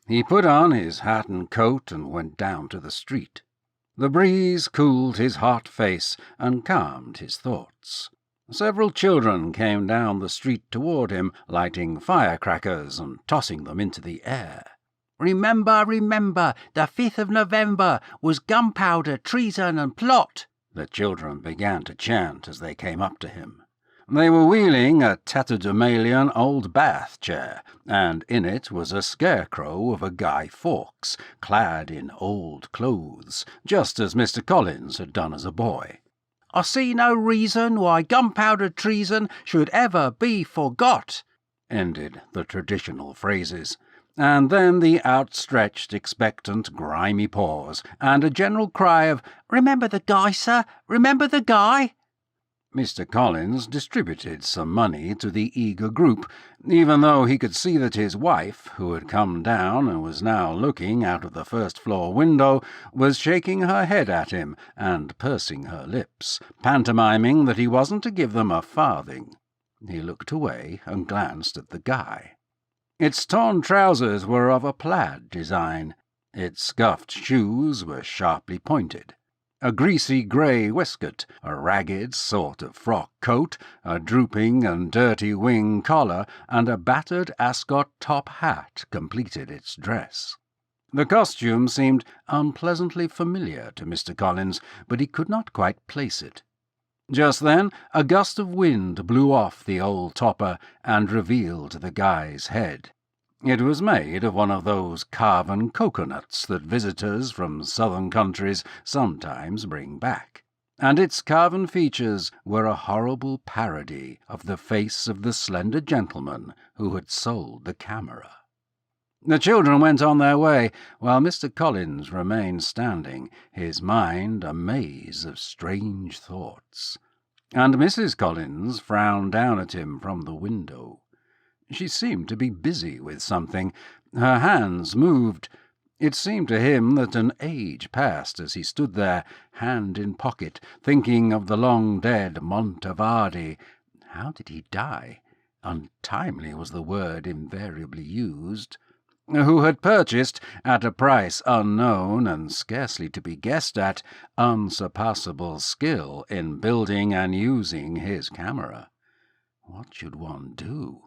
He put on his hat and coat and went down to the street. The breeze cooled his hot face and calmed his thoughts. Several children came down the street toward him, lighting firecrackers and tossing them into the air. "Remember, remember, the 5th of November was gunpowder, treason and plot," the children began to chant as they came up to him. They were wheeling a tatterdemalion old bath chair, and in it was a scarecrow of a Guy Fawkes, clad in old clothes, just as Mr. Collins had done as a boy. "I see no reason why gunpowder treason should ever be forgot," ended the traditional phrases, and then the outstretched, expectant, grimy pause, and a general cry of, "Remember the Guy, sir? Remember the Guy?" Mr. Collins distributed some money to the eager group, even though he could see that his wife, who had come down and was now looking out of the first-floor window, was shaking her head at him and pursing her lips, pantomiming that he wasn't to give them a farthing. He looked away and glanced at the Guy. Its torn trousers were of a plaid design. Its scuffed shoes were sharply pointed. A greasy grey waistcoat, a ragged sort of frock coat, a drooping and dirty wing collar, and a battered ascot top hat completed its dress. The costume seemed unpleasantly familiar to Mr. Collins, but he could not quite place it. Just then a gust of wind blew off the old topper and revealed the Guy's head. It was made of one of those carven coconuts that visitors from southern countries sometimes bring back, and its carven features were a horrible parody of the face of the slender gentleman who had sold the camera. The children went on their way, while Mr. Collins remained standing, his mind a maze of strange thoughts. And Mrs. Collins frowned down at him from the window. She seemed to be busy with something. Her hands moved. It seemed to him that an age passed as he stood there, hand in pocket, thinking of the long-dead Montavarde. How did he die? Untimely was the word invariably used. Who had purchased, at a price unknown and scarcely to be guessed at, unsurpassable skill in building and using his camera. What should one do?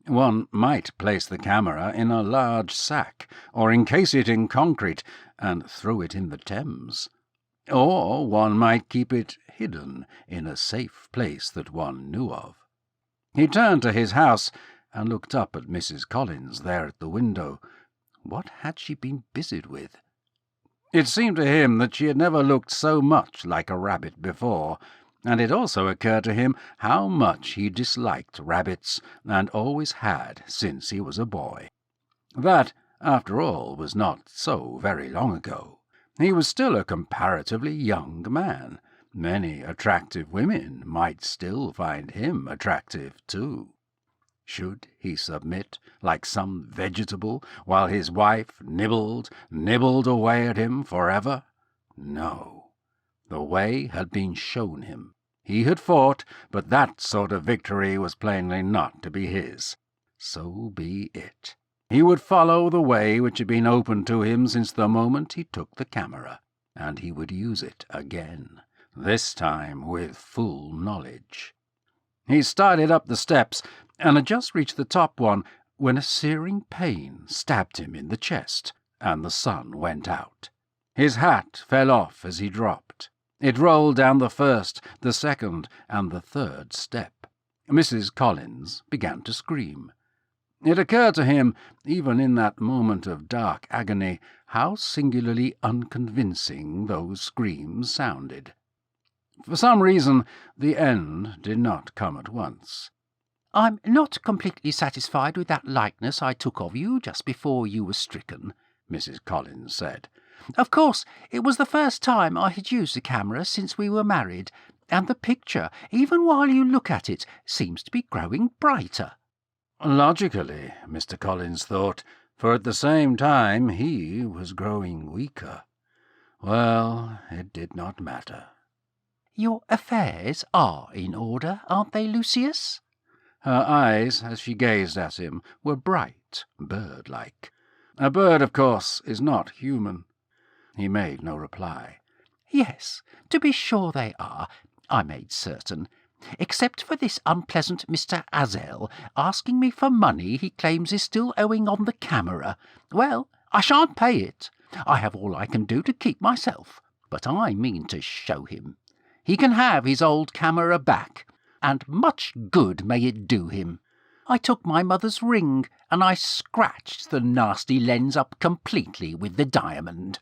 One might place the camera in a large sack, or encase it in concrete and throw it in the Thames. Or one might keep it hidden in a safe place that one knew of. He turned to his house and looked up at Mrs. Collins there at the window. What had she been busied with? It seemed to him that she had never looked so much like a rabbit before, and it also occurred to him how much he disliked rabbits, and always had since he was a boy. That, after all, was not so very long ago. He was still a comparatively young man. Many attractive women might still find him attractive, too. Should he submit like some vegetable while his wife nibbled away at him forever? No. The way had been shown him. He had fought, but that sort of victory was plainly not to be his. So be it. He would follow the way which had been opened to him since the moment he took the camera, and he would use it again, this time with full knowledge. He started up the steps, and had just reached the top one when a searing pain stabbed him in the chest, and the sun went out. His hat fell off as he dropped. It rolled down the first, the second, and the third step. Mrs. Collins began to scream. It occurred to him, even in that moment of dark agony, how singularly unconvincing those screams sounded. For some reason, the end did not come at once. "I'm not completely satisfied with that likeness I took of you just before you were stricken," Mrs. Collins said. "Of course, it was the first time I had used the camera since we were married, and the picture, even while you look at it, seems to be growing brighter." Logically, Mr. Collins thought, for at the same time he was growing weaker. Well, it did not matter. "Your affairs are in order, aren't they, Lucius?" Her eyes, as she gazed at him, were bright, bird-like. A bird, of course, is not human. He made no reply. "Yes, to be sure they are. I made certain. Except for this unpleasant Mr. Azel asking me for money he claims is still owing on the camera. Well, I shan't pay it. I have all I can do to keep myself, but I mean to show him. He can have his old camera back, and much good may it do him. I took my mother's ring, and I scratched the nasty lens up completely with the diamond.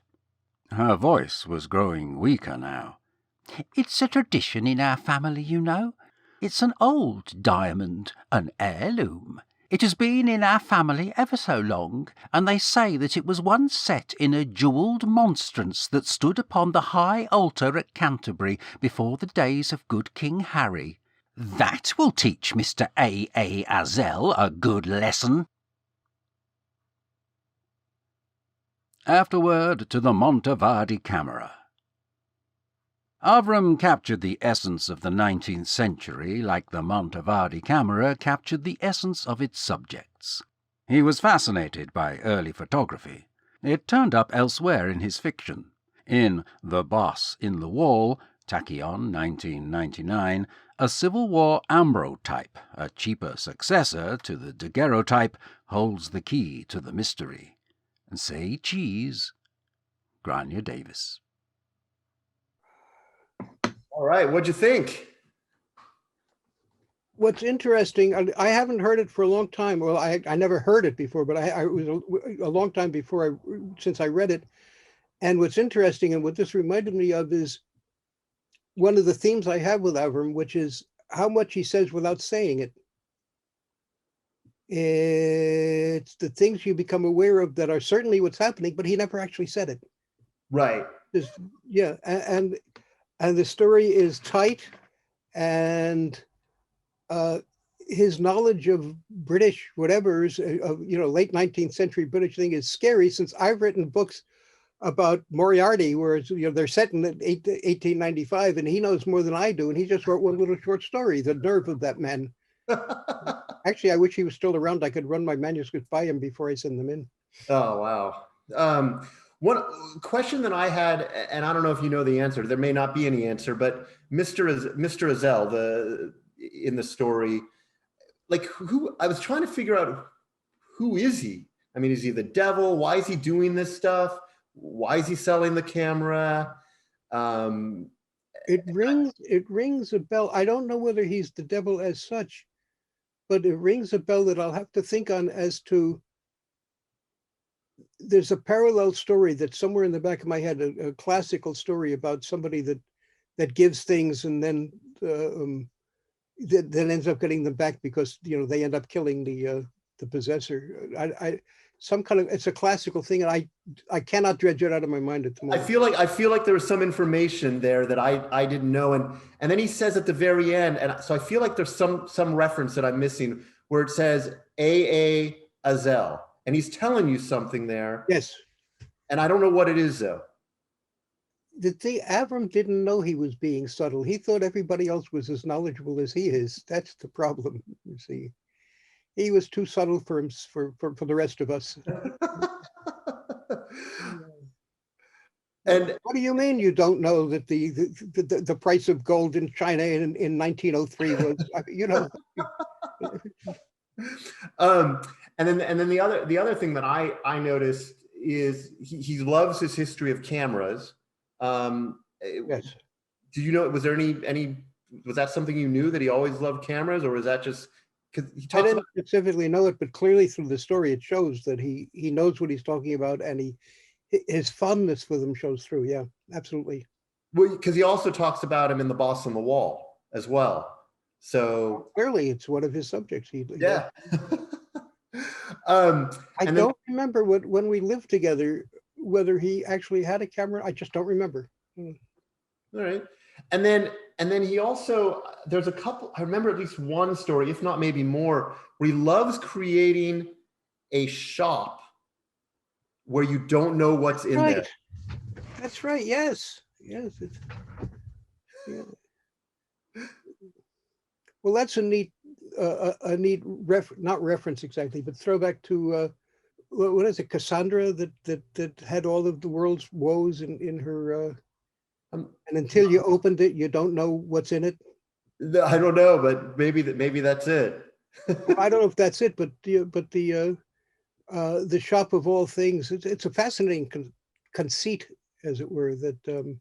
Her voice was growing weaker now. It's a tradition in our family, you know. It's an old diamond, an heirloom. It has been in our family ever so long, and they say that it was once set in a jewelled monstrance that stood upon the high altar at Canterbury before the days of good King Harry. That will teach Mr. A. Azel a good lesson. Afterward to the Montavarde Camera. Avram captured the essence of the 19th century like the Montavarde Camera captured the essence of its subjects. He was fascinated by early photography. It turned up elsewhere in his fiction. In The Boss in the Wall, Tachyon, 1999, a Civil War ambrotype, a cheaper successor to the daguerreotype, holds the key to the mystery. Say cheese. Grania Davis. All right, what'd you think? What's interesting, I haven't heard it for a long time. Well, I never heard it before, but it was a long time before since I read it. And what's interesting and what this reminded me of is one of the themes I have with Avram, which is how much he says without saying it. It's the things you become aware of that are certainly what's happening, but he never actually said it. Right. Yeah, and the story is tight, and his knowledge of British whatever's of late 19th century British thing is scary, since I've written books about Moriarty where they're set in 1895, and he knows more than I do, and he just wrote one little short story. The nerve of that man. Actually, I wish he was still around. I could run my manuscripts by him before I send them in. Oh, wow. One question that I had, and I don't know if you know the answer, there may not be any answer, but Mr. Azel, in the story, like I was trying to figure out, who is he? I mean, is he the devil? Why is he doing this stuff? Why is he selling the camera? It rings a bell. I don't know whether he's the devil as such, but it rings a bell that I'll have to think on as to, there's a parallel story that's somewhere in the back of my head, a classical story about somebody that gives things and then that ends up getting them back because they end up killing the possessor. It's a classical thing, and I cannot dredge it out of my mind at the moment. I feel like there was some information there that I didn't know, and then he says at the very end, and so I feel like there's some reference that I'm missing where it says A. Azel, and he's telling you something there. Yes. And I don't know what it is though. Avram didn't know he was being subtle. He thought everybody else was as knowledgeable as he is. That's the problem, you see. He was too subtle for the rest of us. And what do you mean you don't know that the price of gold in China in 1903 was, and then the other thing that I noticed is he loves his history of cameras. Yes. Do you know, was there any was that something you knew, that he always loved cameras, or was that just because he talks I didn't specifically know it, but clearly through the story it shows that he knows what he's talking about, and his fondness for them shows through. Yeah, absolutely. Well, because he also talks about him in The Boss on the Wall as well. So clearly it's one of his subjects. Yeah. I don't remember when we lived together whether he actually had a camera. I just don't remember. All right. And then he also, there's a couple, I remember at least one story, if not maybe more, where he loves creating a shop where you don't know what's in there. That's right. Yes. Yeah. Well, that's a neat not reference exactly, but throwback to what is it, Cassandra, that had all of the world's woes in her, and until you opened it, you don't know what's in it. I don't know, but maybe that's it. I don't know if that's it, but the shop of all things, it's a fascinating conceit, as it were, that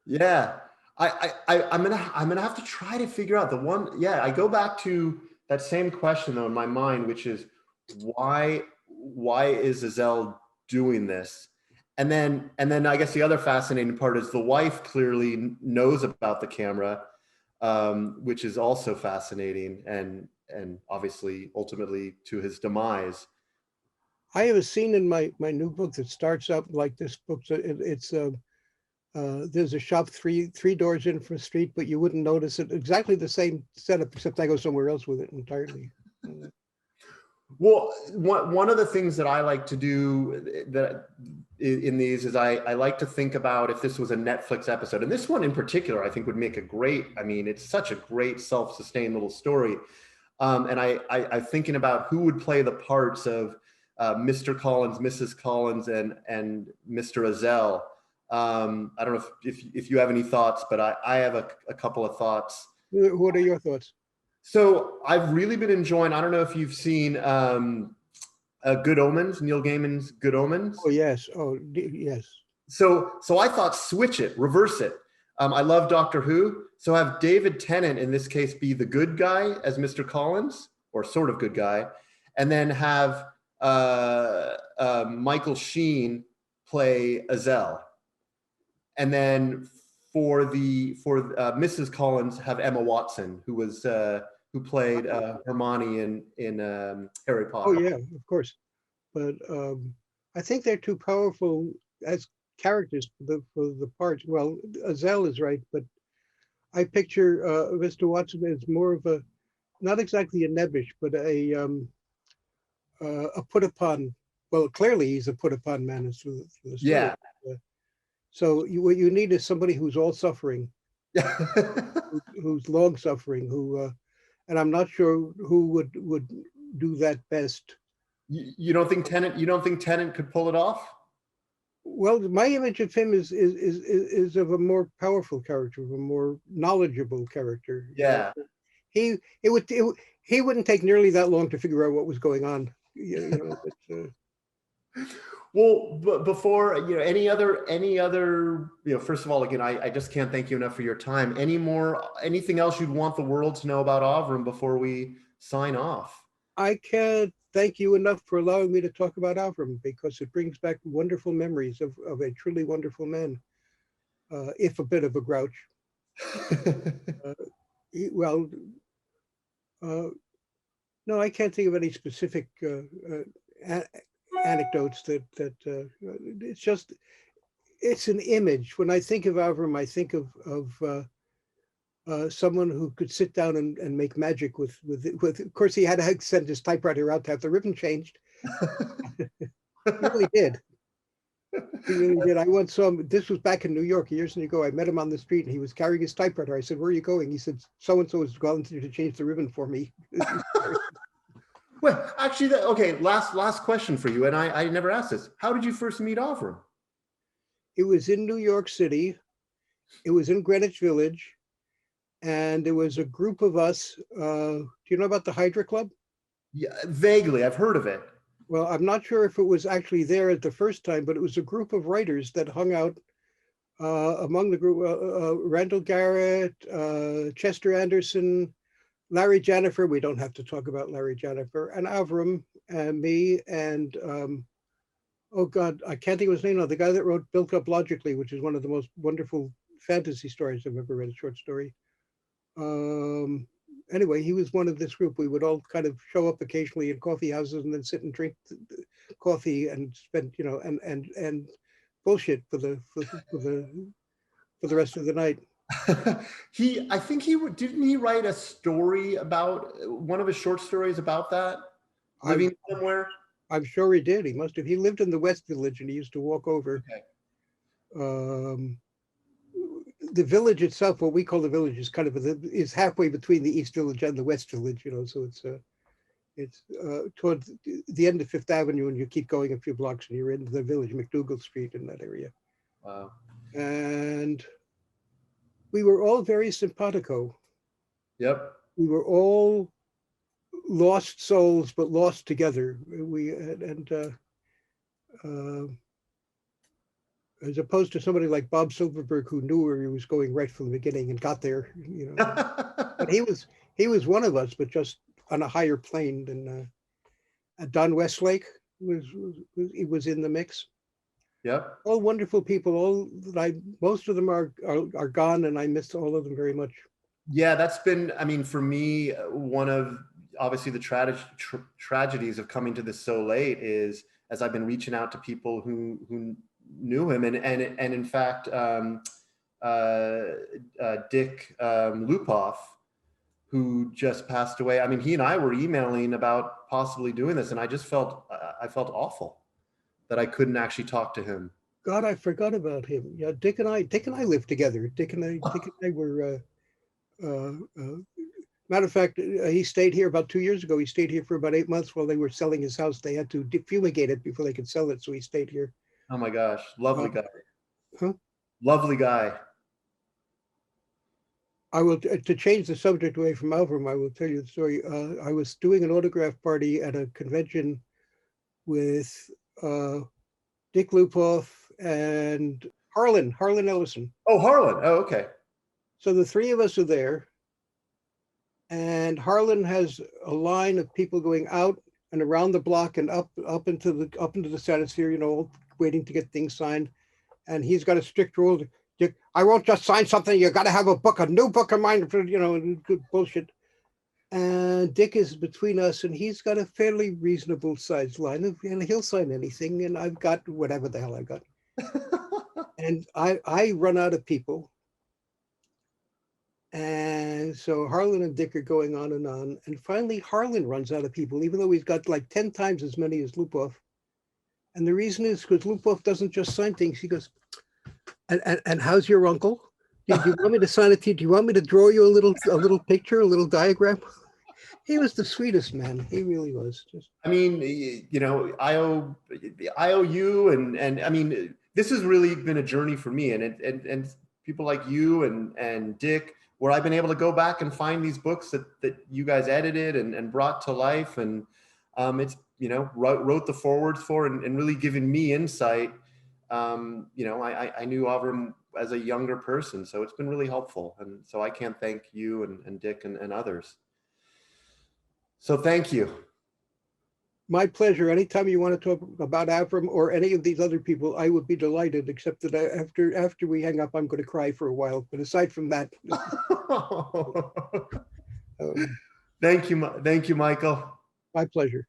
Yeah, I'm gonna have to try to figure out the one. Yeah, I go back to that same question though in my mind, which is why is Azel doing this? And then I guess the other fascinating part is the wife clearly knows about the camera, which is also fascinating, and obviously ultimately to his demise. I have a scene in my new book that starts up like this book. So it's there's a shop three doors in from the street, but you wouldn't notice it. Exactly the same setup, except I go somewhere else with it entirely. Well, one of the things that I like to do that in these is I like to think about if this was a Netflix episode, and this one in particular I think would make a great. I mean, it's such a great self-sustained little story, and I thinking about who would play the parts of Mr. Collins, Mrs. Collins, and Mr. Azel. I don't know if you have any thoughts, but I have a couple of thoughts. What are your thoughts? So I've really been enjoying, I don't know if you've seen Good Omens, Neil Gaiman's Good Omens. Oh yes, yes. So I thought switch it, reverse it. I love Doctor Who, so have David Tennant in this case be the good guy as Mr. Collins, or sort of good guy, and then have Michael Sheen play Azel, and then for Mrs. Collins have Emma Watson, who played Hermione in Harry Oh Potter. yeah, of course. But I think they're too powerful as characters for the parts. Well, Azel is right, but I picture Mr. Watson as more of a, not exactly a nebbish, but a put upon. Well, clearly he's a put upon man through the story. Yeah. So what you need is somebody who's all suffering, who's long suffering, who, and I'm not sure who would do that best. You don't think Tennant could pull it off? Well, my image of him is of a more powerful character, of a more knowledgeable character. Yeah. He wouldn't take nearly that long to figure out what was going on. Well, but before, any other, first of all, again, I just can't thank you enough for your time. Anything else you'd want the world to know about Avram before we sign off? I can't thank you enough for allowing me to talk about Avram, because it brings back wonderful memories of a truly wonderful man, if a bit of a grouch. No, I can't think of any specific anecdotes that it's an image. When I think of Avram, I think of someone who could sit down and make magic with. Of course, he had to send his typewriter out to have the ribbon changed. He really did. He really did. I once saw him. This was back in New York years ago. I met him on the street, and he was carrying his typewriter. I said, "Where are you going?" He said, "So and so has gone to change the ribbon for me." Well, actually, okay. Last question for you, and I never asked this. How did you first meet Avram? It was in New York City. It was in Greenwich Village, and there was a group of us. Do you know about the Hydra Club? Yeah, vaguely. I've heard of it. Well, I'm not sure if it was actually there at the first time, but it was a group of writers that hung out among the group. Randall Garrett, Chester Anderson, Larry Janifer. We don't have to talk about Larry Janifer, and Avram, and me, and oh God, I can't think of his name now. The guy that wrote Built Up Logically, which is one of the most wonderful fantasy stories I've ever read, a short story. Anyway, he was one of this group. We would all kind of show up occasionally in coffee houses and then sit and drink coffee and spend, and bullshit for the rest of the night. I think didn't he write a story about one of his short stories about that? Living somewhere? I'm sure he did. He must have. He lived in the West Village and he used to walk over. Okay. The village itself, what we call the village, is kind of is halfway between the East Village and the West Village. So it's towards the end of Fifth Avenue, and you keep going a few blocks, and you're in the village, McDougal Street, in that area. Wow. And we were all very simpatico. Yep. We were all lost souls, but lost together. As opposed to somebody like Bob Silverberg, who knew where he was going right from the beginning and got there, But he was one of us, but just on a higher plane than Don Westlake was in the mix. Yep. All wonderful people. Most of them are gone, and I miss all of them very much. Yeah, that's been, I mean, for me, one of obviously the tragedies of coming to this so late is, as I've been reaching out to people who knew him, and in fact, Dick Lupoff, who just passed away. I mean, he and I were emailing about possibly doing this, and I just felt awful that I couldn't actually talk to him. God, I forgot about him. Yeah, Dick and I lived together. Dick and I were. Matter of fact, he stayed here about 2 years ago. He stayed here for about 8 months while they were selling his house. They had to fumigate it before they could sell it, so he stayed here. Oh my gosh, lovely guy. Huh? Lovely guy. I will, to change the subject away from Avram, I will tell you the story. I was doing an autograph party at a convention with Dick Lupoff and Harlan Ellison. Oh, Harlan. Oh, okay. So the three of us are there, and Harlan has a line of people going out and around the block and up into the stratosphere, waiting to get things signed. And he's got a strict rule. I won't just sign something. You got to have a new book of mine, good bullshit. And Dick is between us, and he's got a fairly reasonable sized line, and he'll sign anything. And I've got whatever the hell I got. And I run out of people. And so Harlan and Dick are going on. And finally, Harlan runs out of people, even though he's got like 10 times as many as Lupoff. And the reason is because Lupoff doesn't just sign things. He goes, and how's your uncle? Do you want me to sign it to you? Do you want me to draw you a little picture, a little diagram? He was the sweetest man. He really was. I mean, I owe you, and I mean, this has really been a journey for me, and people like you and Dick, where I've been able to go back and find these books that you guys edited and brought to life, and it's wrote the forwards for, and really given me insight. I knew Avram as a younger person, so it's been really helpful, and so I can't thank you and Dick and others. So thank you. My pleasure. Anytime you want to talk about Avram or any of these other people, I would be delighted, except that after we hang up, I'm going to cry for a while. But aside from that. Thank you, Michael. My pleasure.